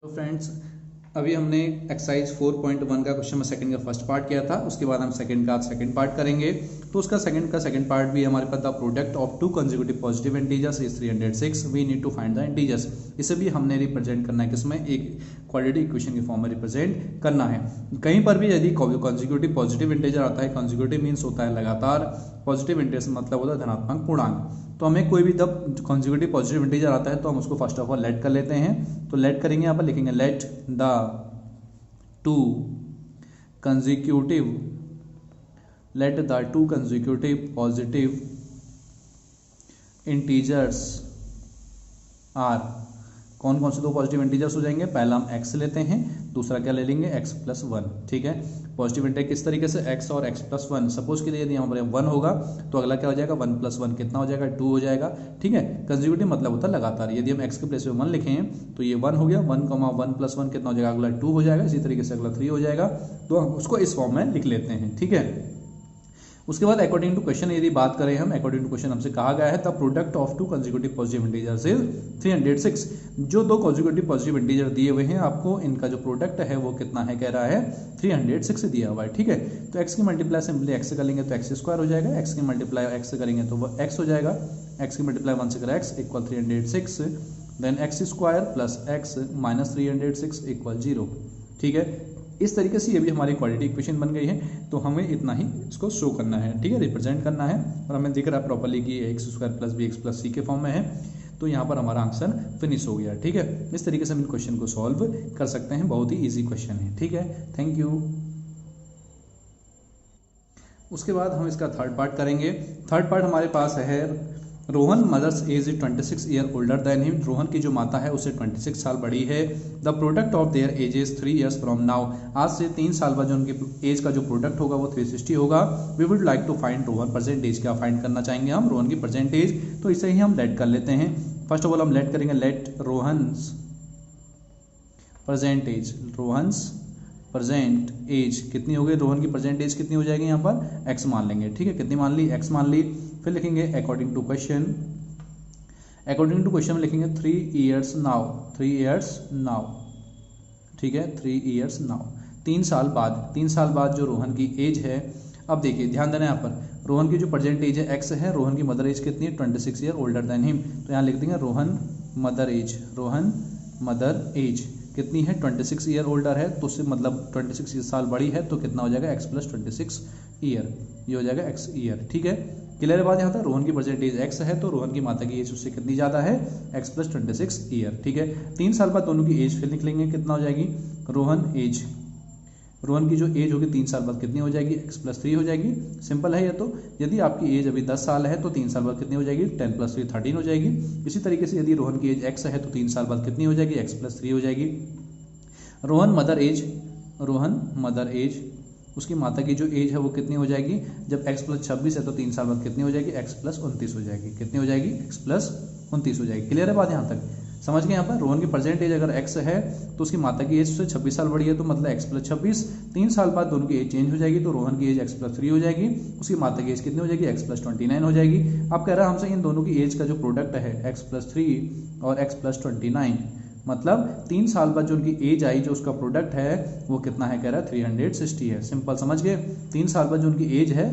तो फ्रेंड्स, अभी हमने एक्सरसाइज 4.1 का क्वेश्चन नंबर सेकंड का फर्स्ट पार्ट किया था। उसके बाद हम सेकंड का सेकंड पार्ट करेंगे। तो उसका सेकंड पार्ट भी हमारे पास the product of two consecutive positive integers is 306। We need to find the integers. इसे भी हमने रिप्रेजेंट करना है किसमें, एक क्वाड्रेटिक इक्वेशन के फॉर्म में रिप्रेजेंट करना है। कहीं पर भी यदि कंसेक्यूटिव पॉजिटिव इंटीजर आता है, कंसेक्यूटिव मीन्स होता है लगातार, पॉजिटिव इंटीजर मतलब होता है धनात्मक पूर्णांक। तो हमें कोई भी जब कंसेक्यूटिव पॉजिटिव इंटीजर आता है तो हम उसको फर्स्ट ऑफ ऑल लेट कर लेते हैं। तो लेट करेंगे, यहाँ पर लिखेंगे let the two consecutive positive integers are. कौन कौन से दो पॉजिटिव इंटीजर्स हो जाएंगे, पहला हम x लेते हैं, दूसरा क्या ले लेंगे x प्लस 1। ठीक है, पॉजिटिव इंटीजर किस तरीके से, x और x प्लस 1। सपोज के लिए यदि यहाँ पर 1 होगा तो अगला क्या हो जाएगा, 1 प्लस 1 कितना हो जाएगा, 2 हो जाएगा। ठीक है, कंसेक्यूटिव मतलब होता है लगातार। यदि हम x के प्लेस में 1 लिखें तो ये 1 हो गया, 1 प्लस 1 कितना हो जाएगा, अगला 2 हो जाएगा। इसी तरीके से अगला 3 हो जाएगा। तो हम उसको इस फॉर्म में लिख लेते हैं। ठीक है, उसके बाद अकॉर्डिंग टू क्वेश्चन यदि बात करें हम, अकॉर्डिंग टू क्वेश्चन हमसे कहा गया है the product of two consecutive positive integers is 306। जो दो कंसेक्यूटिव पॉजिटिव इंटीजर दिए हुए हैं आपको, इनका जो प्रोडक्ट है वो कितना है, कह रहा है 306 दिया हुआ है। ठीक है, तो x की मल्टीप्लाई सिंपली x से करेंगे तो x स्क्वायर हो जाएगा, x की मल्टीप्लाई x से करेंगे तो वो x हो जाएगा, x की मल्टीप्लाई 1 से करें x equal 306, then x square plus x minus 306 equal 0। ठीक है, इस तरीके से ये भी हमारी क्वाड्रेटिक इक्वेशन बन गई है। तो हमें इतना ही इसको शो करना है, ठीक है, रिप्रेजेंट करना है। और हमें दिख रहा है प्रॉपर्ली कि x square plus b x plus c के फॉर्म में है। तो यहाँ पर हमारा आंसर फिनिश हो गया। ठीक है, इस तरीके से हम इन क्वेश्चन को सॉल्व कर सकते हैं, बहुत ही ईजी क्वेश्चन है। ठीक है, थैंक यू। उसके बाद हम इसका थर्ड पार्ट करेंगे। थर्ड पार्ट हमारे पास है Rohan mother's age is 26 year older than him. रोहन की जो माता है उससे 26 साल बड़ी है। The product of their age is 3 years from now. आज से 3 साल बाद जो उनकी एज का जो प्रोडक्ट होगा वो 360 होगा। We would like to find Rohan present age. क्या फाइंड करना चाहेंगे हम, रोहन की परसेंटेज। तो इसे ही हम लेट कर लेते हैं। फर्स्ट ऑफ ऑल हम लेट करेंगे let Rohan's present age. Rohan's present age कितनी हो गई, रोहन की प्रेजेंट एज कितनी हो जाएगी, यहाँ पर x मान लेंगे। ठीक है, कितनी मान ली, x मान ली। फिर लिखेंगे अकॉर्डिंग टू क्वेश्चन में लिखेंगे 3 ईयर्स नाउ। 3 years now. ठीक है, 3 ईयर्स नाउ, 3 साल बाद। 3 साल बाद जो रोहन की एज है, अब देखिए ध्यान देना, यहाँ पर रोहन की जो प्रेजेंट एज है x है, रोहन की मदर एज कितनी है, 26 ईयर ओल्डर देन हिम। तो यहाँ लिख देंगे Rohan mother age. Rohan mother age कितनी है, 26 ईयर ओल्डर है, तो उससे मतलब 26 साल बड़ी है। तो कितना हो जाएगा, x प्लस 26 ईयर, ये हो जाएगा x ईयर। ठीक है, क्लियर बात। यहाँ तक रोहन की परसेंटेज x है तो रोहन की माता की एज उससे कितनी ज़्यादा है, x प्लस 26 ईयर। ठीक है, 3 साल बाद दोनों की एज फिर लिख लेंगे, कितना हो जाएगी, रोहन एज। रोहन की जो एज होगी 3 साल बाद कितनी हो जाएगी, x प्लस 3 हो जाएगी। सिंपल है ये तो। यदि आपकी एज अभी 10 साल है तो 3 साल बाद कितनी हो जाएगी, 10 प्लस 3 13 हो जाएगी। इसी तरीके से यदि रोहन की एज x है तो 3 साल बाद कितनी हो जाएगी, x प्लस 3 हो जाएगी। Rohan mother age, Rohan mother age, उसकी माता की जो एज है वो कितनी हो जाएगी, जब x प्लस 26 है तो 3 साल बाद कितनी हो जाएगी, x प्लस 29 हो जाएगी। कितनी हो जाएगी, x प्लस 29 हो जाएगी। क्लियर है बात, यहाँ तक समझ गए। यहाँ पर रोहन की प्रेजेंट एज अगर x है तो उसकी माता की एज से 26 साल बड़ी है, तो मतलब x प्लस 26। 3 साल बाद दोनों की एज चेंज हो जाएगी, तो रोहन की एज x प्लस 3 हो जाएगी, उसकी माता की एज कितनी हो जाएगी, x प्लस 29 हो जाएगी। अब कह रहा है हमसे इन दोनों की एज का जो प्रोडक्ट है x प्लस 3 और x प्लस 29, मतलब 3 साल बाद जो उनकी एज आई, जो उसका प्रोडक्ट है वो कितना है, कह रहा है 360 है। सिंपल समझ गए। 3 साल बाद जो उनकी एज है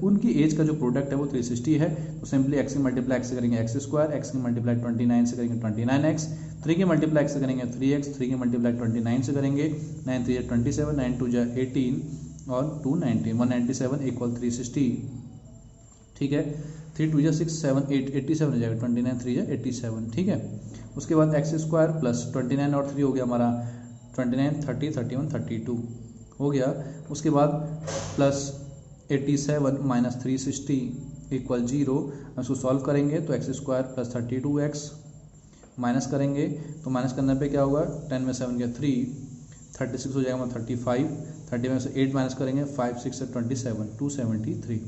उनकी एज का जो प्रोडक्ट है वो 360 है। तो सिंपली x की मल्टीप्लाई x से करेंगे x स्क्वायर, x की मल्टीप्लाई 29 से करेंगे 29x, 3 की मल्टीप्लाई x से करेंगे 3x, 3 की मल्टीप्लाई 29 से करेंगे 9 3 27, 9 2 18 और 2 19, 197 इक्वल 360। ठीक है, 3 2 6 7 8 87 हो जाएगा, 29 3 87। ठीक है, उसके बाद x स्क्वायर प्लस 29 और 3 हो गया हमारा 29 30 31 32 हो गया। उसके बाद प्लस 87 माइनस 360 इक्वल 0। इसको सॉल्व करेंगे तो x square plus 32x minus करेंगे तो माइनस करने पे क्या होगा, 10 में 7 गया 3, 36 हो जाएगा 35, 30 में से 8 माइनस करेंगे 5 6 से 27 273।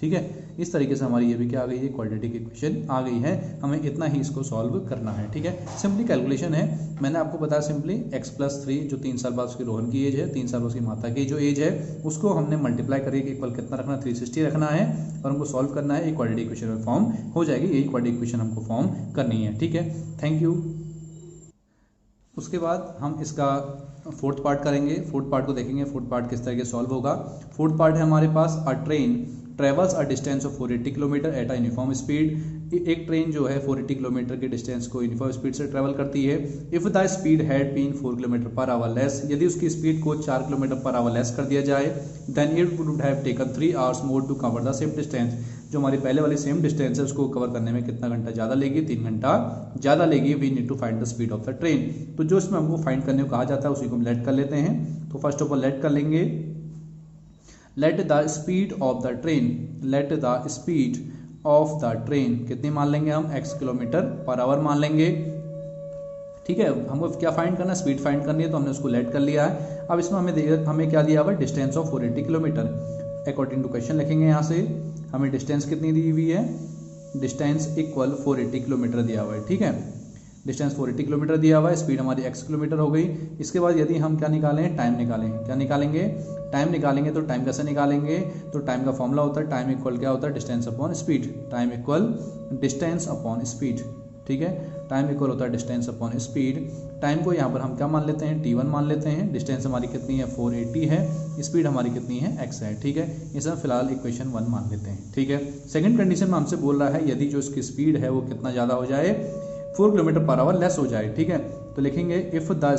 ठीक है, इस तरीके से हमारी ये भी क्या आ गई है, क्वाड्रेटिक इक्वेशन आ गई है। हमें इतना ही इसको सॉल्व करना है। ठीक है, सिंपली कैलकुलेशन है। मैंने आपको बताया सिंपली x प्लस 3 जो 3 साल बाद उसकी रोहन की एज है, 3 साल बाद उसकी माता की जो एज है, उसको हमने मल्टीप्लाई करके इक्वल कितना रखना, 360 रखना है और हमको सॉल्व करना है। एक क्वाड्रेटिक इक्वेशन में फॉर्म हो जाएगी। यही क्वाड्रेटिक इक्वेशन हमको फॉर्म करनी है। ठीक है, थैंक यू। उसके बाद हम इसका फोर्थ पार्ट करेंगे, फोर्थ पार्ट को देखेंगे, फोर्थ पार्ट किस तरह के सॉल्व होगा। फोर्थ पार्ट है हमारे पास, a train travels a distance of 480 kilometre at a uniform speed. एक ट्रेन जो है 480 किलोमीटर के डिस्टेंस को यूनिफॉर्म स्पीड से ट्रेवल करती है। If the speed had been 4 kilometre per hour less, यदि उसकी स्पीड को 4 किलोमीटर पर आवर लेस कर दिया जाए, then it would have taken 3 hours more to cover the same distance. जो हमारी पहले वाली सेम डिस्टेंस है उसको कवर करने में कितना घंटा ज़्यादा लेगी, 3 घंटा ज़्यादा लेगी। We need to find the speed of the train. तो जो इसमें हमको फाइंड करने को कहा जाता है उसी को हम लेट कर लेते हैं। तो फर्स्ट ऑफ ऑल लेट कर लेंगे, let the speed of the train, let the speed of the train कितनी मान लेंगे हम, x किलोमीटर पर आवर मान लेंगे। ठीक है, हमको क्या फाइंड करना है, स्पीड फाइंड करनी है, तो हमने उसको लेट कर लिया है। अब इसमें हमें क्या दिया हुआ है, distance of 480 kilometre. According to question लिखेंगे यहाँ से, हमें डिस्टेंस कितनी दी हुई है, डिस्टेंस इक्वल 480 किलोमीटर दिया हुआ है। ठीक है, डिस्टेंस 480 किलोमीटर दिया हुआ है, स्पीड हमारी x किलोमीटर हो गई। इसके बाद यदि हम क्या निकालें, टाइम निकालें, क्या निकालेंगे, टाइम निकालेंगे। तो टाइम कैसे निकालेंगे, तो टाइम का फॉर्मूला होता है, टाइम इक्वल क्या होता है, distance upon speed. Time equal distance upon speed. ठीक है, टाइम इक्वल होता है डिस्टेंस अपॉन स्पीड। टाइम को यहाँ पर हम क्या मान लेते हैं, t1 मान लेते हैं। डिस्टेंस हमारी कितनी है, 480 है, स्पीड हमारी कितनी है, x है। ठीक है, इसे हम फिलहाल इक्वेशन 1 मान लेते हैं। ठीक है, सेकंड कंडीशन में हमसे बोल रहा है यदि जो इसकी स्पीड है वो कितना ज़्यादा हो जाए, 4 किलोमीटर पर आवर लेस हो जाए। ठीक है, तो लिखेंगे if the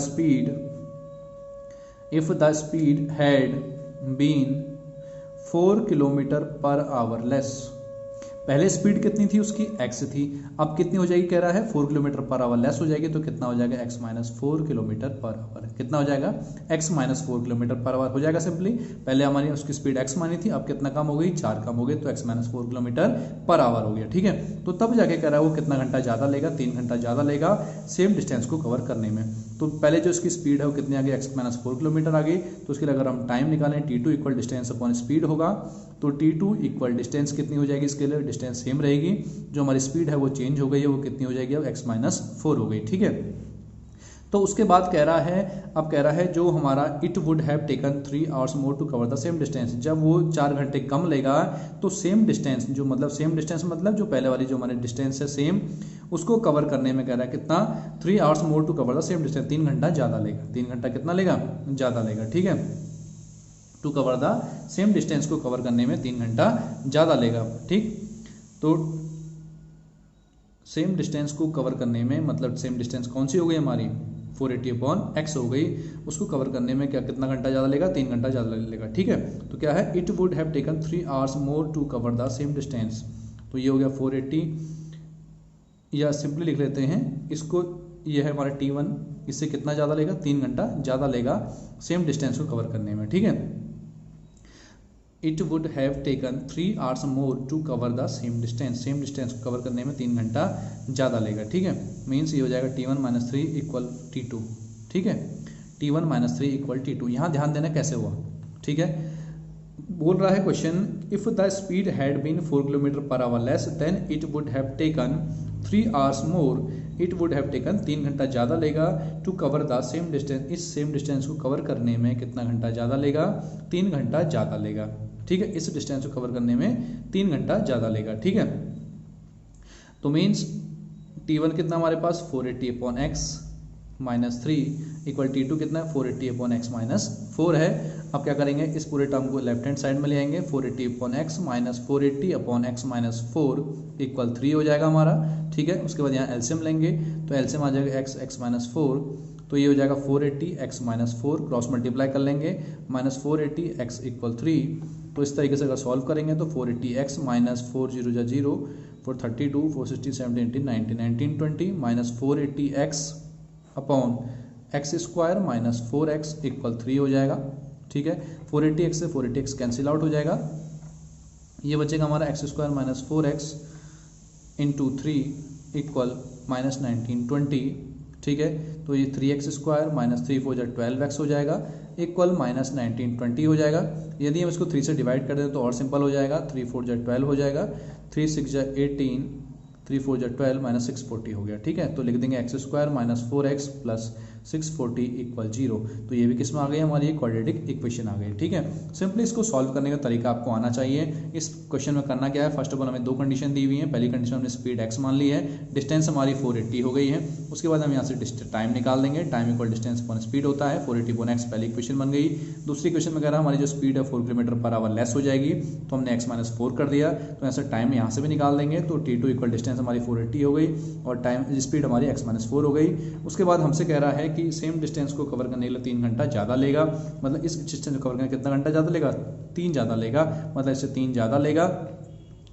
speed had been 4 kilometre per hour less. पहले स्पीड कितनी थी उसकी, x थी, अब कितनी हो जाएगी, कह रहा है 4 किलोमीटर पर आवर लेस हो जाएगी। तो कितना हो जाएगा, x minus 4 kilometre per our. कितना हो जाएगा, x minus 4 kilometre per our हो जाएगा सिंपली। पहले हमारी उसकी स्पीड x मानी थी, अब कितना कम हो गई, 4 कम हो गई, तो x minus 4 kilometre per our हो गया। ठीक है, तो तब जाके कह रहा है वो कितना घंटा ज़्यादा लेगा, 3 घंटा ज़्यादा लेगा सेम डिस्टेंस को कवर करने में। तो पहले जो इसकी स्पीड है वो कितनी आ गई, x माइनस 4 किलोमीटर आ गई। तो उसके लिए अगर हम टाइम निकालें, t2 equal distance upon speed होगा। तो t2 इक्वल डिस्टेंस कितनी हो जाएगी, इसके लिए डिस्टेंस सेम रहेगी, जो हमारी स्पीड है वो चेंज हो गई है, वो कितनी हो जाएगी, अब x माइनस 4 हो गई। ठीक है, तो उसके बाद कह रहा है, अब कह रहा है जो हमारा it would have taken 3 hours more to cover the same distance. जब वो 4 घंटे कम लेगा तो सेम डिस्टेंस, जो मतलब सेम डिस्टेंस मतलब जो पहले वाली जो हमारी डिस्टेंस है सेम, उसको कवर करने में कह रहा है कितना, 3 hours more to cover the same distance, 3 घंटा ज़्यादा लेगा। 3 घंटा कितना लेगा, ज़्यादा लेगा। ठीक है, to cover the same distance को कवर करने में 3 घंटा ज़्यादा लेगा। ठीक, तो सेम डिस्टेंस को कवर करने में मतलब सेम डिस्टेंस कौन सी हो गई हमारी, 480 अपॉन x हो गई, उसको कवर करने में क्या कितना घंटा ज़्यादा लेगा, 3 घंटा ज़्यादा लेगा। ठीक है, तो क्या है, it would have taken 3 hours more to cover the same distance. तो ये हो गया 480, या सिंपली लिख लेते हैं इसको, ये है हमारा t1, इससे कितना ज़्यादा लेगा, 3 घंटा ज़्यादा लेगा सेम डिस्टेंस को कवर करने में। ठीक है, it would have taken 3 hours more to cover the same distance को कवर करने में 3 घंटा ज़्यादा लेगा। ठीक है, मीन्स ये हो जाएगा t1 माइनस 3 इक्वल t2। ठीक है, t1 माइनस 3 इक्वल t2। यहाँ ध्यान देना कैसे हुआ। ठीक है, बोल रहा है question, if the speed had been 4 kilometre per hour less then it would have taken 3 hours more, it would have taken 3 घंटा ज़्यादा लेगा to cover the same distance, इस सेम डिस्टेंस को कवर करने में कितना घंटा ज़्यादा लेगा, 3 घंटा ज़्यादा लेगा। ठीक है, इस डिस्टेंस को कवर करने में 3 घंटा ज़्यादा लेगा। ठीक है, तो मीन्स t1 कितना हमारे पास, 480 upon x minus 3 equal t2 कितना है, 480 अपॉन x माइनस 4 है। अब क्या करेंगे, इस पूरे टर्म को लेफ्ट हैंड साइड में ले आएंगे, 480 upon x minus 480 upon x minus 4 equal 3 हो जाएगा हमारा। ठीक है, उसके बाद यहाँ एलसीएम लेंगे, तो एलसीएम आ जाएगा x माइनस 4, तो ये हो जाएगा 480 x माइनस 4, क्रॉस मल्टीप्लाई कर लेंगे, माइनस 480 x इक्वल 3। तो इस तरीके से अगर सॉल्व करेंगे तो 480 x माइनस 4 0 जा 0, 432 460 70 18 90 19 20 minus 480 x upon x square minus 4x equal 3 हो जाएगा। ठीक है, 480 x से 480 x कैंसिल आउट हो जाएगा, ये बचेगा हमारा x square minus 4x into 3 equal minus 1920। ठीक है, तो ये 3x स्क्वायर माइनस 3 4 12x हो जाएगा इक्वल माइनस 1920 हो जाएगा। यदि हम इसको 3 से डिवाइड कर दें तो और सिंपल हो जाएगा, 3 4 12 हो जाएगा, 3 6 18, 3 4 12 माइनस 640 हो गया। ठीक है, तो लिख देंगे x square minus 4x plus 640 equal 0। तो ये भी किस में आ गई हमारी क्वाड्रेटिक इक्वेशन आ गई। ठीक है, सिंपली इसको सॉल्व करने का तरीका आपको आना चाहिए। इस क्वेश्चन में करना क्या है, फर्स्ट ऑफ ऑल हमें दो कंडीशन दी हुई है। पहली कंडीशन हमने स्पीड x मान ली है, डिस्टेंस हमारी 480 हो गई है। उसके बाद हम यहाँ से टाइम निकाल देंगे, time equal distance upon speed होता है, 480 अपॉन x पहली इक्वेशन बन गई। दूसरी क्वेश्चन में कह रहा है हमारी जो स्पीड है 4 किलोमीटर पर आवर लेस हो जाएगी, तो हमने x माइनस 4 कर दिया, तो ऐसा टाइम यहाँ से भी निकाल देंगे। तो t2 इक्वल डिस्टेंस हमारी 480 हो गई और टाइम स्पीड हमारी x माइनस 4 हो गई। उसके बाद हमसे कह रहा है कि सेम डिस्टेंस को कवर करने के लिए 3 घंटा ज़्यादा लेगा, मतलब इस डिस्टेंस को कवर करने कितना घंटा ज़्यादा लेगा, 3 ज़्यादा लेगा, मतलब इससे 3 ज़्यादा लेगा।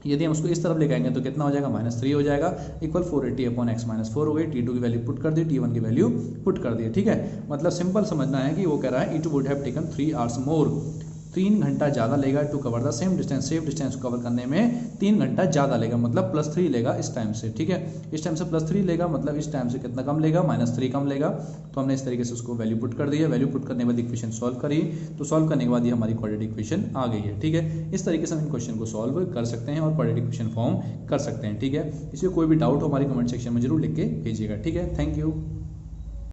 यदि हम उसको इस तरफ लेके आएंगे तो कितना हो जाएगा, -3 हो जाएगा, इक्वल 480 अपॉन x माइनस 4 हो गई। t2 की वैल्यू पुट कर दी, t1 की वैल्यू पुट कर दी। ठीक है, मतलब सिंपल समझना है कि वो कह रहा है it would have taken 3 hours more, 3 घंटा ज़्यादा लेगा to cover the same distance को कवर करने में 3 घंटा ज़्यादा लेगा, मतलब +3 लेगा इस टाइम से। ठीक है, इस टाइम से +3 लेगा, मतलब इस टाइम से कितना कम लेगा, -3 कम लेगा। तो हमने इस तरीके से उसको वैल्यू पुट कर दी है। वैल्यू पुट करने के बाद इक्वेशन सॉल्व करी, तो सॉल्व करने के बाद ये हमारी क्वाड्रेटिक इक्वेशन आ गई है। ठीक है, इस तरीके से हम इन क्वेश्चन को सॉल्व कर सकते हैं और क्वाड्रेटिक इक्वेशन फॉर्म कर सकते हैं। ठीक है, इसमें कोई भी डाउट हो हमारी कमेंट सेक्शन में जरूर लिख के भेजिएगा। ठीक है, थैंक यू।